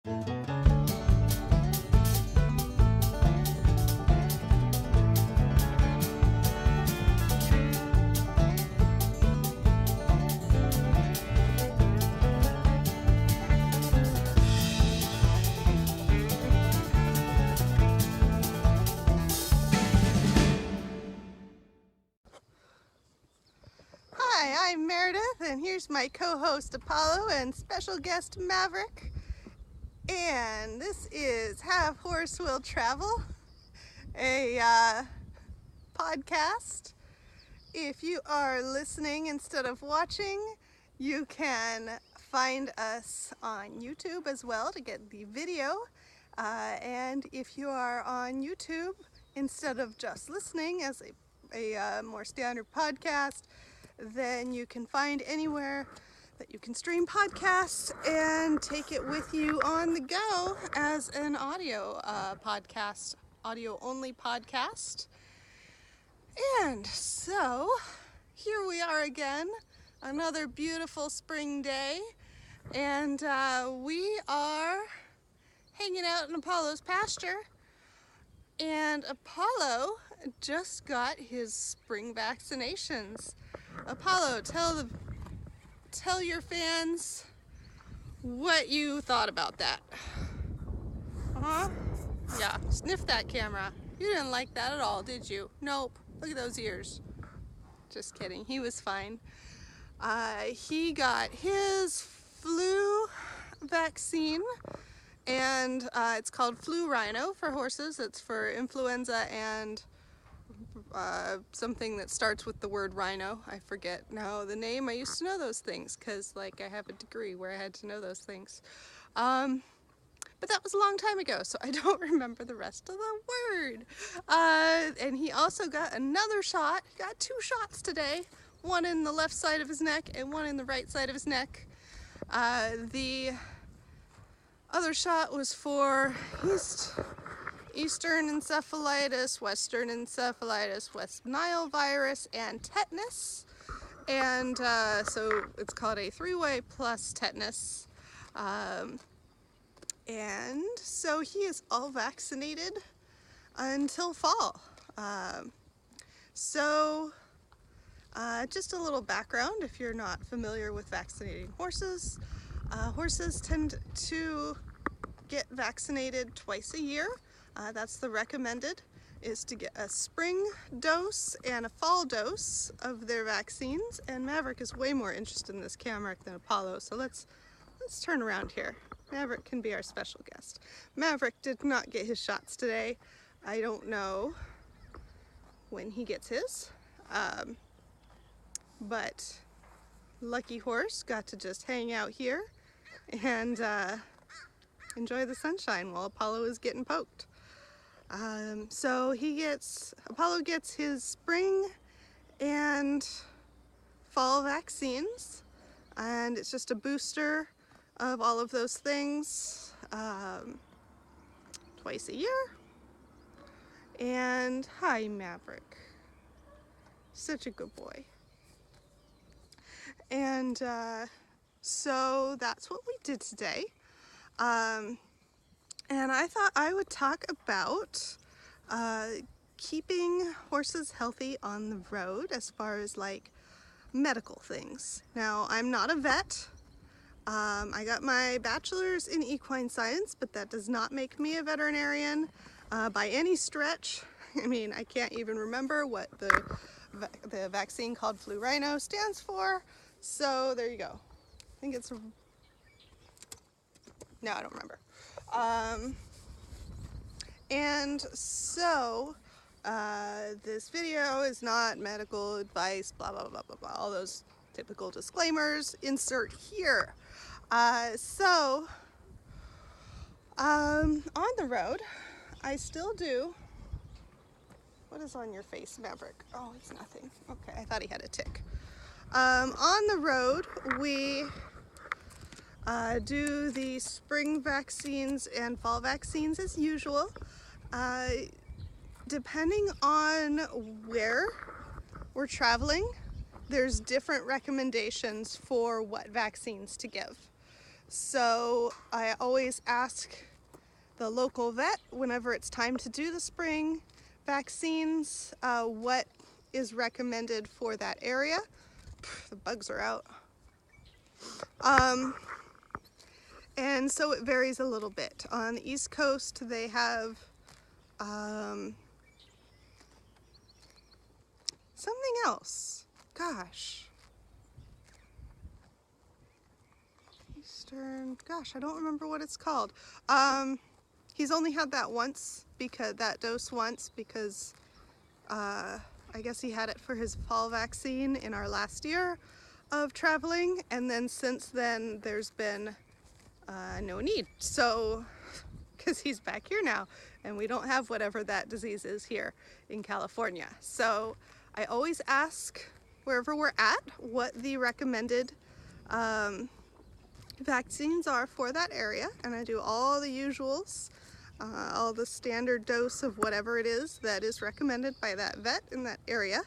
Hi, I'm Meredith, and here's my co-host Apollo and special guest Maverick. And this is Have Horse Will Travel, a podcast. If you are listening instead of watching, you can find us on YouTube as well to get the video. And if you are on YouTube instead of just listening as a more standard podcast, then you can find anywhere that you can stream podcasts and take it with you on the go as an audio podcast, audio only podcast. And so here we are again, another beautiful spring day, and we are hanging out in Apollo's pasture, and Apollo just got his spring vaccinations. Apollo, tell your fans what you thought about that. Yeah, sniff that camera. You didn't like that at all, did you? Nope. Look at those ears. Just kidding. He was fine. He got his flu vaccine, and it's called flu rhino for horses. It's for influenza and something that starts with the word rhino. I forget now the name. I used to know those things because I have a degree where I had to know those things. But that was a long time ago, so I don't remember the rest of the word. And he also got another shot. He got 2 shots today. One in the left side of his neck and one in the right side of his neck. The other shot was for Eastern encephalitis, Western encephalitis, West Nile virus, and tetanus. And so it's called a 3-way plus tetanus. And so he is all vaccinated until fall. Just a little background if you're not familiar with vaccinating horses. Horses tend to get vaccinated twice a year. That's the recommended, is to get a spring dose and a fall dose of their vaccines. And Maverick is way more interested in this camera than Apollo, so let's turn around here. Maverick can be our special guest. Maverick did not get his shots today. I don't know when he gets his, but lucky horse got to just hang out here and enjoy the sunshine while Apollo is getting poked. So Apollo gets his spring and fall vaccines, and it's just a booster of all of those things twice a year. And hi, Maverick. Such a good boy. And so that's what we did today. And I thought I would talk about keeping horses healthy on the road as far as like medical things. Now, I'm not a vet. I got my bachelor's in equine science, but that does not make me a veterinarian by any stretch. I mean, I can't even remember what the vaccine called flu rhino stands for. So there you go. I think it's... No, I don't remember. And so this video is not medical advice, blah, blah, blah, blah, blah, all those typical disclaimers, insert here. On the road, I still do... What is on your face, Maverick? Oh, it's nothing. Okay, I thought he had a tick. On the road, we do the spring vaccines and fall vaccines as usual. Depending on where we're traveling, there's different recommendations for what vaccines to give. So I always ask the local vet whenever it's time to do the spring vaccines what is recommended for that area. The bugs are out. And so it varies a little bit. On the East Coast they have something else. Gosh, I don't remember what it's called. He's only had that once, because that dose once, because I guess he had it for his fall vaccine in our last year of traveling, and then since then there's been no need. So, because he's back here now, and we don't have whatever that disease is here in California. So I always ask wherever we're at what the recommended vaccines are for that area, and I do all the usuals, all the standard dose of whatever it is that is recommended by that vet in that area.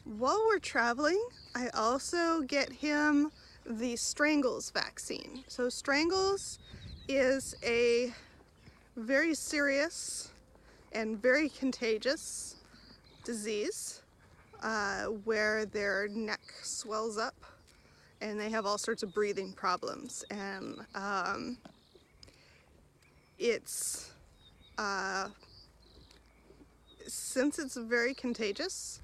While we're traveling, I also get him the strangles vaccine. So strangles is a very serious and very contagious disease where their neck swells up and they have all sorts of breathing problems, and it's since it's very contagious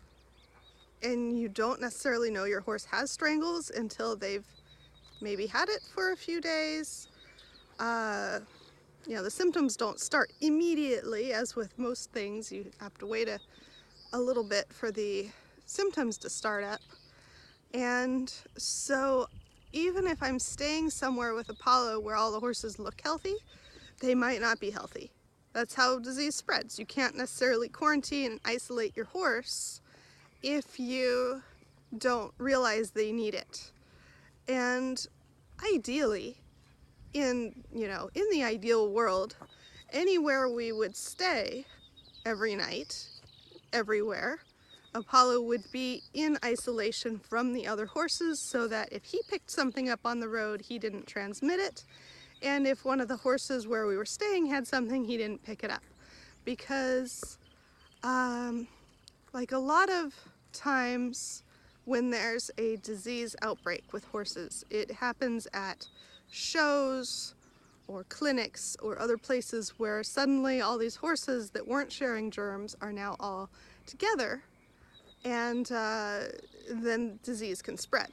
and you don't necessarily know your horse has strangles until they've maybe had it for a few days. You know, the symptoms don't start immediately, as with most things. You have to wait a little bit for the symptoms to start up. And so even if I'm staying somewhere with Apollo where all the horses look healthy, they might not be healthy. That's how disease spreads. You can't necessarily quarantine and isolate your horse if you don't realize they need it. And ideally, in the ideal world, anywhere we would stay every night, everywhere, Apollo would be in isolation from the other horses so that if he picked something up on the road, he didn't transmit it. And if one of the horses where we were staying had something, he didn't pick it up. Because like a lot of times when there's a disease outbreak with horses, it happens at shows or clinics or other places where suddenly all these horses that weren't sharing germs are now all together, and then disease can spread.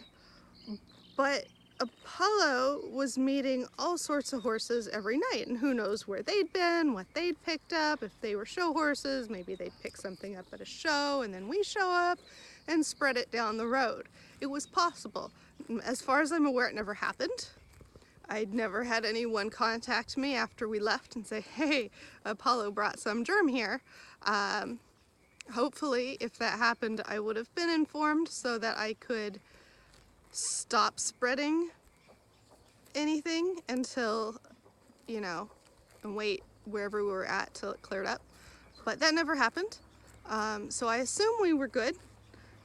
But Apollo was meeting all sorts of horses every night, and who knows where they'd been, what they'd picked up. If they were show horses, maybe they'd pick something up at a show and then we show up and spread it down the road. It was possible. As far as I'm aware, it never happened. I'd never had anyone contact me after we left and say, hey, Apollo brought some germ here. Hopefully, if that happened, I would have been informed so that I could stop spreading anything until, and wait wherever we were at till it cleared up. But that never happened. So I assume we were good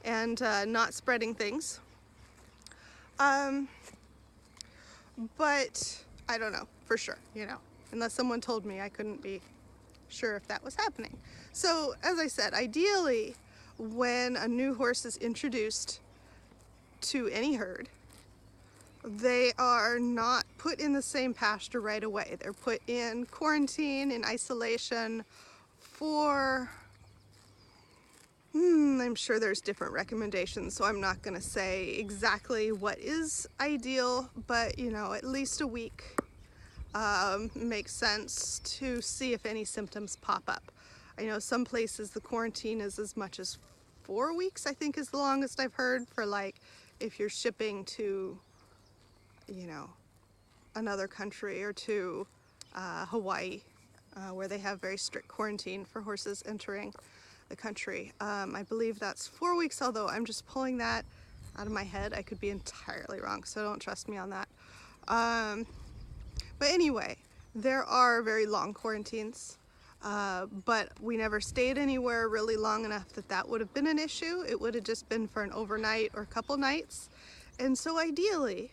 and not spreading things. But I don't know for sure, unless someone told me, I couldn't be sure if that was happening. So as I said, ideally when a new horse is introduced to any herd, they are not put in the same pasture right away. They're put in quarantine, in isolation for, I'm sure there's different recommendations, so I'm not going to say exactly what is ideal, but at least a week makes sense to see if any symptoms pop up. I know some places the quarantine is as much as 4 weeks, I think is the longest I've heard, for like if you're shipping to, another country or to Hawaii, where they have very strict quarantine for horses entering the country. I believe that's 4 weeks, although I'm just pulling that out of my head. I could be entirely wrong, so don't trust me on that. But anyway, there are very long quarantines, but we never stayed anywhere really long enough that would have been an issue. It would have just been for an overnight or a couple nights. And so ideally,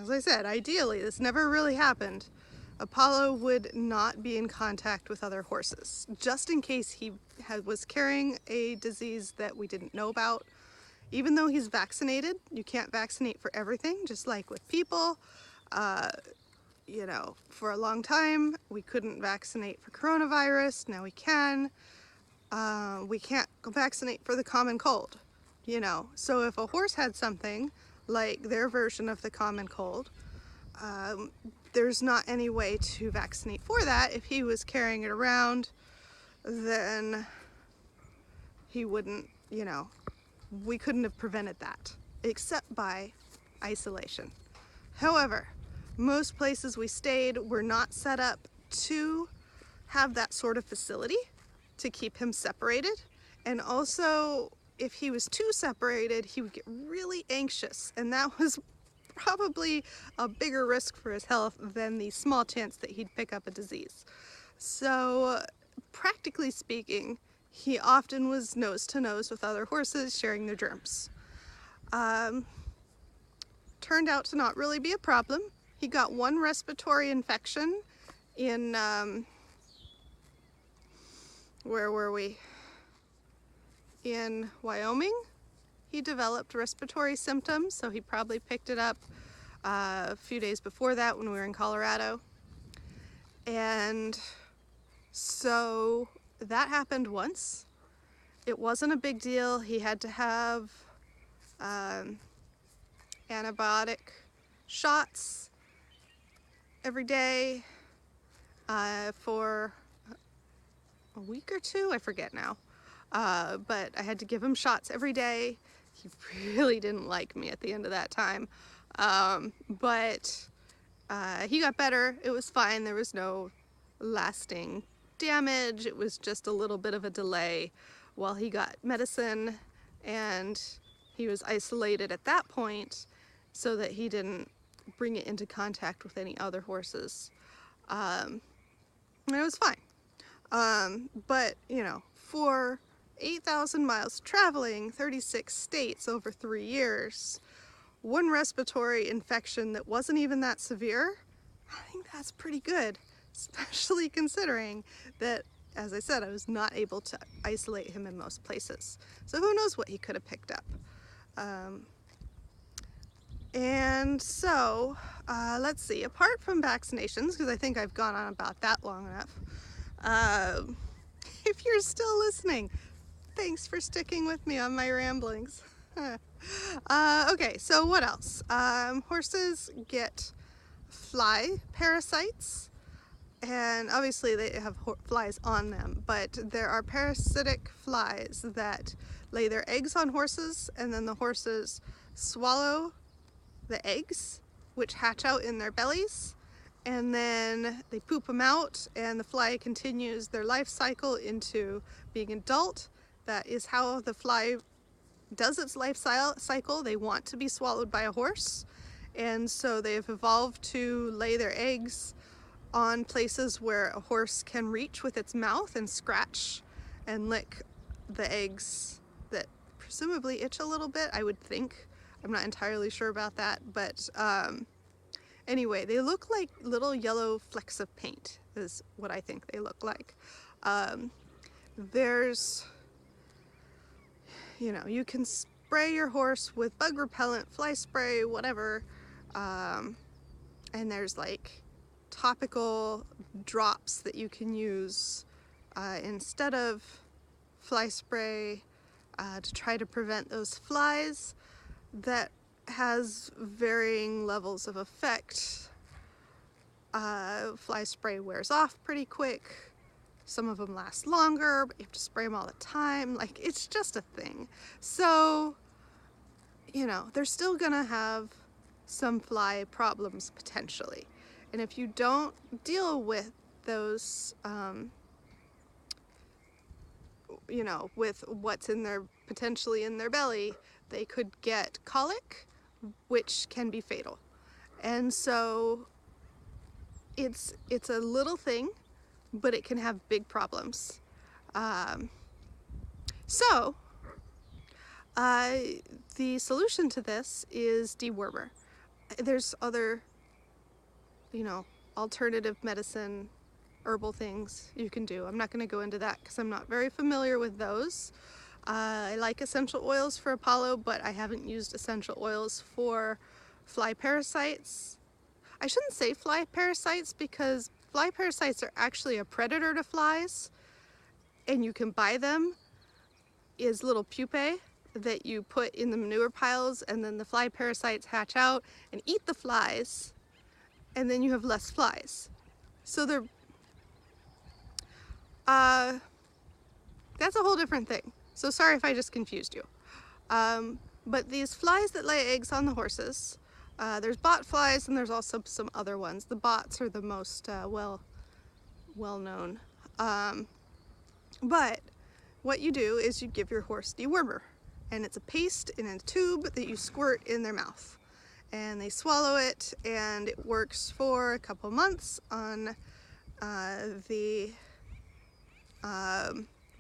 as I said, ideally, this never really happened, Apollo would not be in contact with other horses, just in case he was carrying a disease that we didn't know about. Even though he's vaccinated, you can't vaccinate for everything, just like with people. You know, for a long time, we couldn't vaccinate for coronavirus. Now we can. We can't vaccinate for the common cold, you know. So if a horse had something like their version of the common cold, there's not any way to vaccinate for that. If he was carrying it around, then he wouldn't, you know, we couldn't have prevented that, except by isolation. However, most places we stayed were not set up to have that sort of facility to keep him separated. And also, if he was too separated, he would get really anxious, and that was probably a bigger risk for his health than the small chance that he'd pick up a disease. So, practically speaking, he often was nose to nose with other horses, sharing their germs. Turned out to not really be a problem. He got one respiratory infection in, where were we? In Wyoming. He developed respiratory symptoms, so he probably picked it up a few days before that when we were in Colorado. And so that happened once. It wasn't a big deal. He had to have antibiotic shots every day for a week or two, I forget now. But I had to give him shots every day. He really didn't like me at the end of that time. But he got better. It was fine. There was no lasting damage. It was just a little bit of a delay while he got medicine, and he was isolated at that point so that he didn't bring it into contact with any other horses. And it was fine. But, you know, for 8,000 miles traveling, 36 states over 3 years, one respiratory infection that wasn't even that severe, I think that's pretty good, especially considering that, as I said, I was not able to isolate him in most places. So who knows what he could have picked up. And so, let's see, apart from vaccinations, because I think I've gone on about that long enough, if you're still listening, thanks for sticking with me on my ramblings. Okay, so what else? Horses get fly parasites, and obviously they have flies on them, but there are parasitic flies that lay their eggs on horses, and then the horses swallow the eggs, which hatch out in their bellies, and then they poop them out, and the fly continues their life cycle into being adult. That is how the fly does its life cycle. They want to be swallowed by a horse, and so they've evolved to lay their eggs on places where a horse can reach with its mouth and scratch and lick the eggs that presumably itch a little bit, I would think. I'm not entirely sure about that, but anyway, they look like little yellow flecks of paint is what I think they look like. There's, you know, you can spray your horse with bug repellent, fly spray, whatever, and there's like topical drops that you can use instead of fly spray to try to prevent those flies. That has varying levels of effect. Fly spray wears off pretty quick. Some of them last longer, but you have to spray them all the time. Like, it's just a thing. So, you know, they're still gonna have some fly problems potentially. And if you don't deal with those, you know, with what's in their, potentially in their belly, they could get colic, which can be fatal. And so it's a little thing, but it can have big problems. The solution to this is dewormer. there's other, you know, alternative medicine, herbal things you can do. I'm not going to go into that because I'm not very familiar with those. I like essential oils for Apollo, but I haven't used essential oils for fly parasites. I shouldn't say fly parasites because fly parasites are actually a predator to flies, and you can buy them as little pupae that you put in the manure piles, and then the fly parasites hatch out and eat the flies, and then you have less flies. So they're that's a whole different thing. So sorry if I just confused you. But these flies that lay eggs on the horses, there's bot flies and there's also some other ones. The bots are the most well known. But what you do is you give your horse dewormer, and it's a paste in a tube that you squirt in their mouth, and they swallow it, and it works for a couple months on the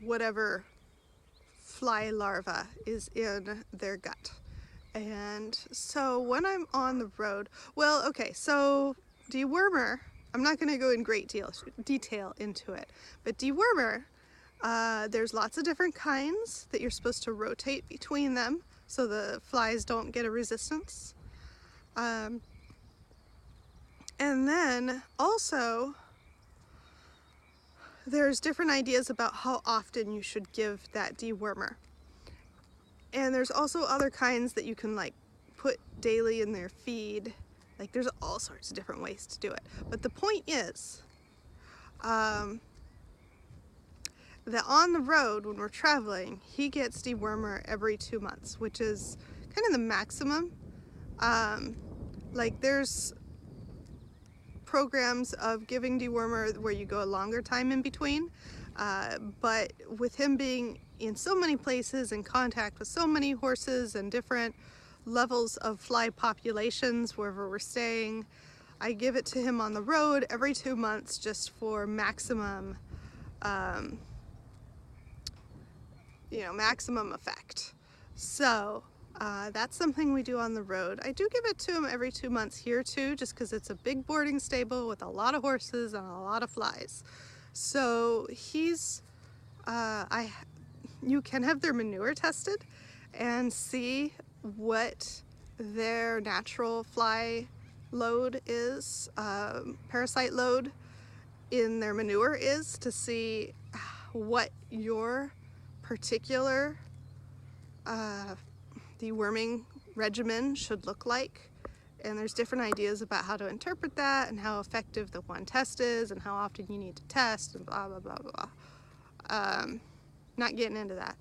whatever fly larva is in their gut. And so when I'm on the road, well, okay, so dewormer, I'm not going to go in great detail into it, but dewormer, there's lots of different kinds that you're supposed to rotate between them so the flies don't get a resistance. And then also there's different ideas about how often you should give that dewormer. And there's also other kinds that you can like put daily in their feed. Like there's all sorts of different ways to do it. But the point is that on the road when we're traveling, he gets dewormer every 2 months, which is kind of the maximum. Like there's programs of giving dewormer where you go a longer time in between, but with him being in so many places, in contact with so many horses and different levels of fly populations wherever we're staying, I give it to him on the road every 2 months just for maximum maximum effect. So that's something we do on the road. I do give it to him every 2 months here too, just because it's a big boarding stable with a lot of horses and a lot of flies. So he's, you can have their manure tested and see what their natural fly load is, parasite load in their manure is, to see what your particular deworming regimen should look like. And there's different ideas about how to interpret that and how effective the one test is and how often you need to test and blah blah blah blah. Not getting into that.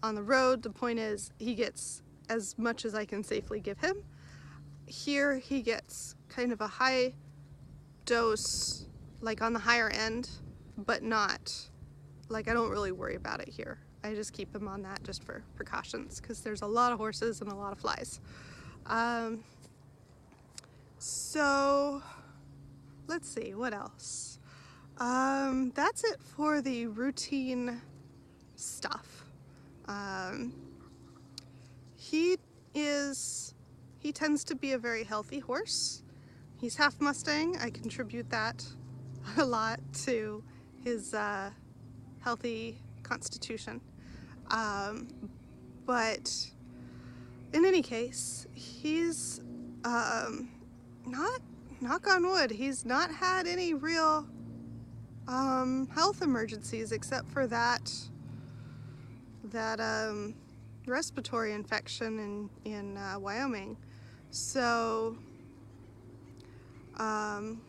On the road, the point is he gets as much as I can safely give him. Here he gets kind of a high dose, like on the higher end, but not, like I don't really worry about it here. I just keep him on that just for precautions because there's a lot of horses and a lot of flies. So let's see, what else? That's it for the routine stuff. He tends to be a very healthy horse. He's half Mustang. I contribute that a lot to his healthy constitution. But in any case, he's not, knock on wood, he's not had any real health emergencies except for that respiratory infection in Wyoming. So and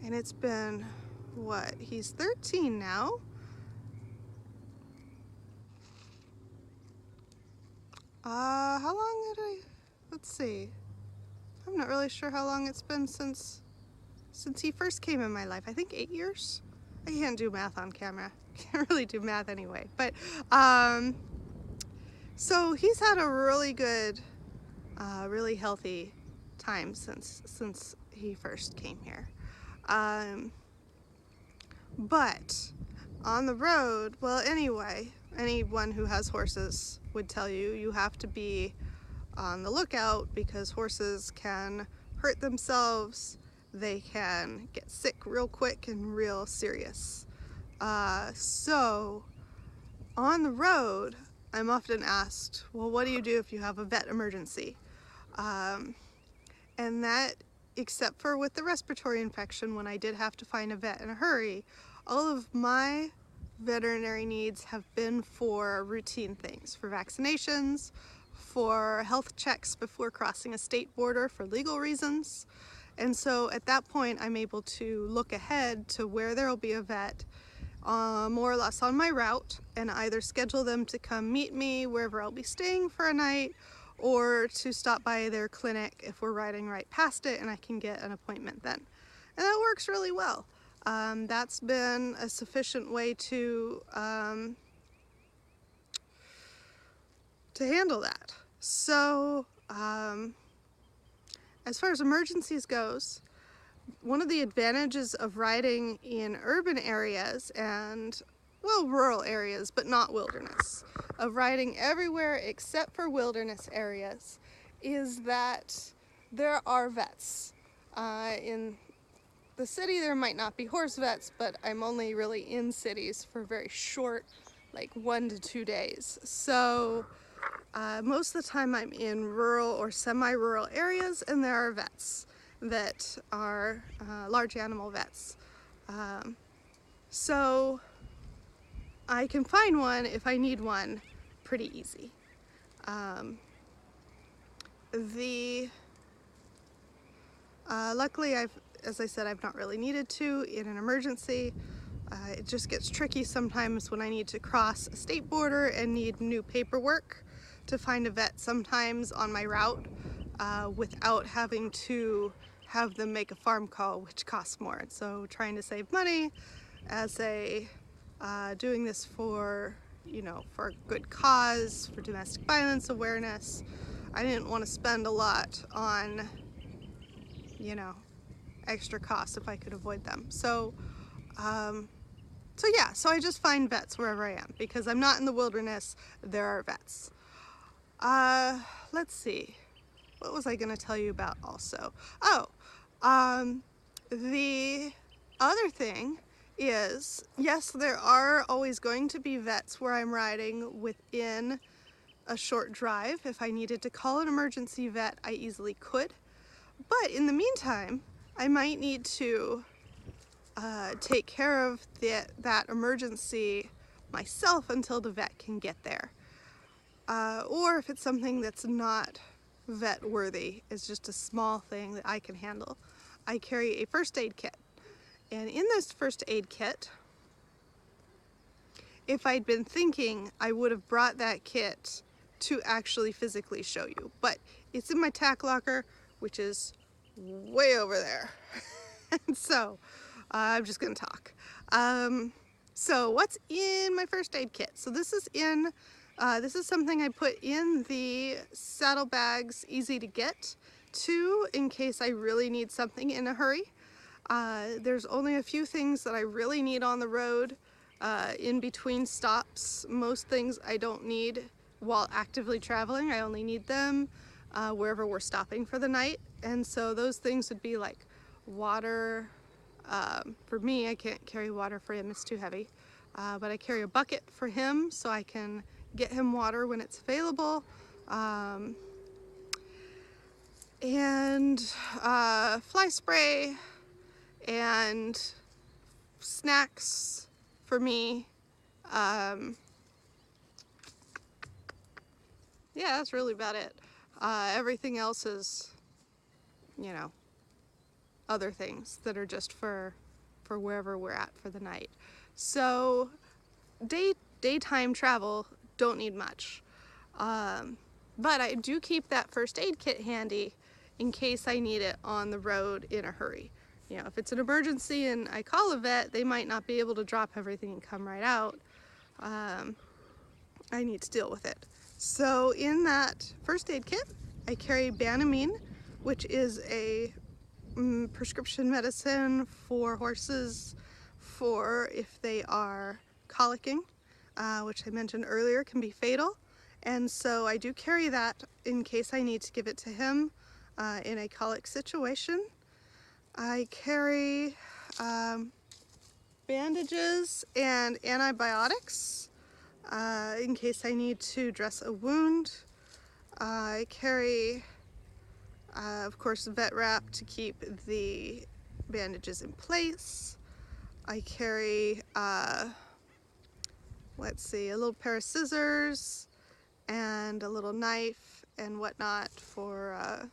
it's been, what, he's 13 now. How long let's see, I'm not really sure how long it's been since he first came in my life. I think 8 years? I can't do math on camera. Can't really do math anyway. But, so he's had a really good, really healthy time since he first came here. But on the road, well, anyway, anyone who has horses would tell you, you have to be on the lookout because horses can hurt themselves, they can get sick real quick and real serious. So on the road, I'm often asked, well, what do you do if you have a vet emergency? And that, except for with the respiratory infection, when I did have to find a vet in a hurry, all of my veterinary needs have been for routine things, for vaccinations, for health checks before crossing a state border for legal reasons. And so at that point, I'm able to look ahead to where there will be a vet more or less on my route and either schedule them to come meet me wherever I'll be staying for a night, or to stop by their clinic if we're riding right past it and I can get an appointment then. And that works really well. That's been a sufficient way to handle that. So as far as emergencies goes, one of the advantages of riding in urban areas and, well, rural areas, but not wilderness, of riding everywhere except for wilderness areas, is that there are vets. In the city there might not be horse vets, but I'm only really in cities for very short, like 1 to 2 days. So most of the time I'm in rural or semi-rural areas and there are vets that are large animal vets. So I can find one if I need one pretty easy. Luckily, as I said, I've not really needed to in an emergency. It just gets tricky sometimes when I need to cross a state border and need new paperwork to find a vet sometimes on my route without having to have them make a farm call, which costs more. And so trying to save money as a doing this for, for a good cause, for domestic violence awareness, I didn't want to spend a lot on, extra costs if I could avoid them. So so I just find vets wherever I am because I'm not in the wilderness. There are vets. Let's see. What was I going to tell you about also? The other thing is, yes, there are always going to be vets where I'm riding within a short drive. If I needed to call an emergency vet, I easily could. But in the meantime, I might need to take care of that emergency myself until the vet can get there. Or if it's something that's not vet worthy, it's just a small thing that I can handle, I carry a first aid kit. And in this first aid kit, if I'd been thinking, I would have brought that kit to actually physically show you. But it's in my tack locker, which is way over there. And so I'm just gonna talk. So what's in my first aid kit? So this is something I put in the saddlebags easy to get to in case I really need something in a hurry. There's only a few things that I really need on the road in between stops. Most things I don't need while actively traveling. I only need them wherever we're stopping for the night. And so those things would be like water. For me, I can't carry water for him, it's too heavy. But I carry a bucket for him so I can get him water when it's available. And fly spray and snacks for me. Yeah, that's really about it. Everything else is, other things that are just for wherever we're at for the night. So daytime travel, don't need much. But I do keep that first aid kit handy in case I need it on the road in a hurry. If it's an emergency and I call a vet, they might not be able to drop everything and come right out. I need to deal with it. So in that first aid kit, I carry Banamine, which is a prescription medicine for horses for if they are colicking, which I mentioned earlier can be fatal. And so I do carry that in case I need to give it to him in a colic situation. I carry bandages and antibiotics in case I need to dress a wound. I carry, of course, vet wrap to keep the bandages in place. I carry, let's see, a little pair of scissors and a little knife and whatnot for,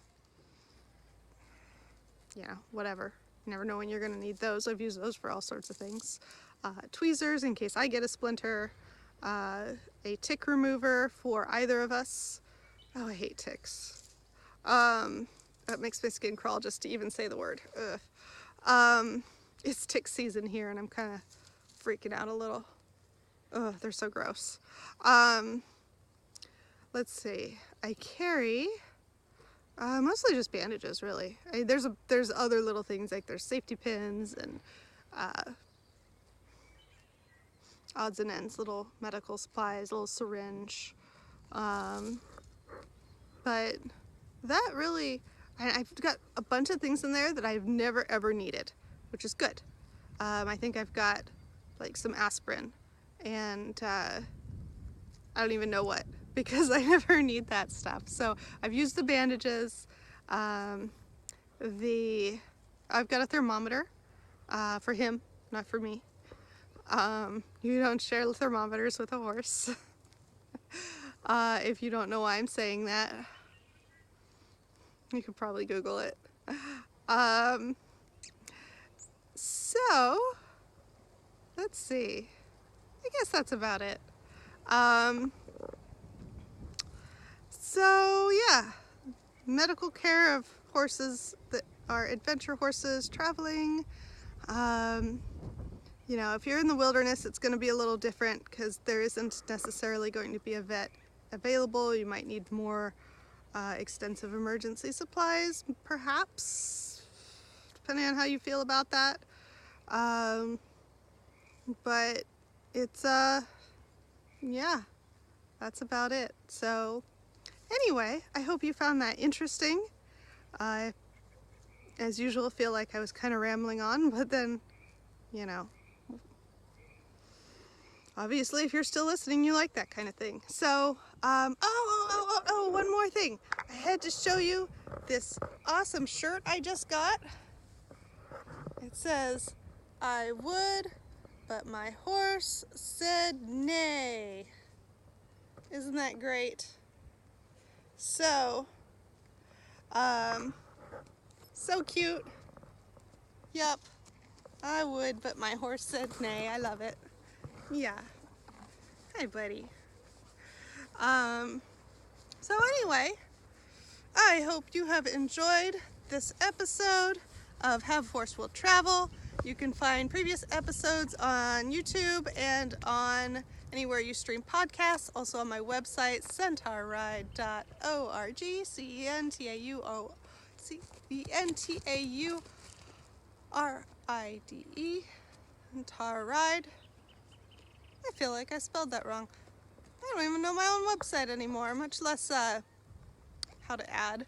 whatever. You never know when you're going to need those. I've used those for all sorts of things. Tweezers in case I get a splinter. A tick remover for either of us. Oh, I hate ticks. That makes my skin crawl just to even say the word. Ugh. It's tick season here and I'm kind of freaking out a little. Ugh, they're so gross. Let's see. I carry mostly just bandages, really. There's other little things, like there's safety pins and odds and ends, little medical supplies, a little syringe. But that really, I've got a bunch of things in there that I've never ever needed, which is good. I think I've got like some aspirin and I don't even know what, because I never need that stuff. So I've used the bandages. I've got a thermometer for him, not for me. You don't share thermometers with a horse. If you don't know why I'm saying that, you could probably Google it. So, let's see. I guess that's about it. So yeah, medical care of horses that are adventure horses traveling. You know, if you're in the wilderness, it's going to be a little different because there isn't necessarily going to be a vet available. You might need more extensive emergency supplies, perhaps, depending on how you feel about that. But it's, yeah, that's about it. So anyway, I hope you found that interesting. As usual, I feel like I was kind of rambling on, but then, you know, obviously if you're still listening, you like that kind of thing. So, one more thing. I had to show you this awesome shirt I just got. It says, "I would, but my horse said nay." Isn't that great? So, so cute. Yup, I would, but my horse said nay. I love it. Yeah. Hi, buddy. So anyway, I hope you have enjoyed this episode of Have Horse Will Travel. You can find previous episodes on YouTube and on anywhere you stream podcasts. Also on my website, centaurride.org, CENTAURIDE, Centaur Ride. I feel like I spelled that wrong. I don't even know my own website anymore, much less how to add.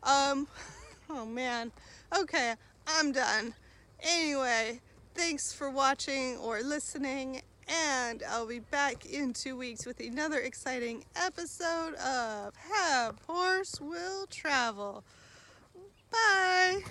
Oh man. Okay, I'm done. Anyway, thanks for watching or listening, and I'll be back in 2 weeks with another exciting episode of Have Horse Will Travel. Bye!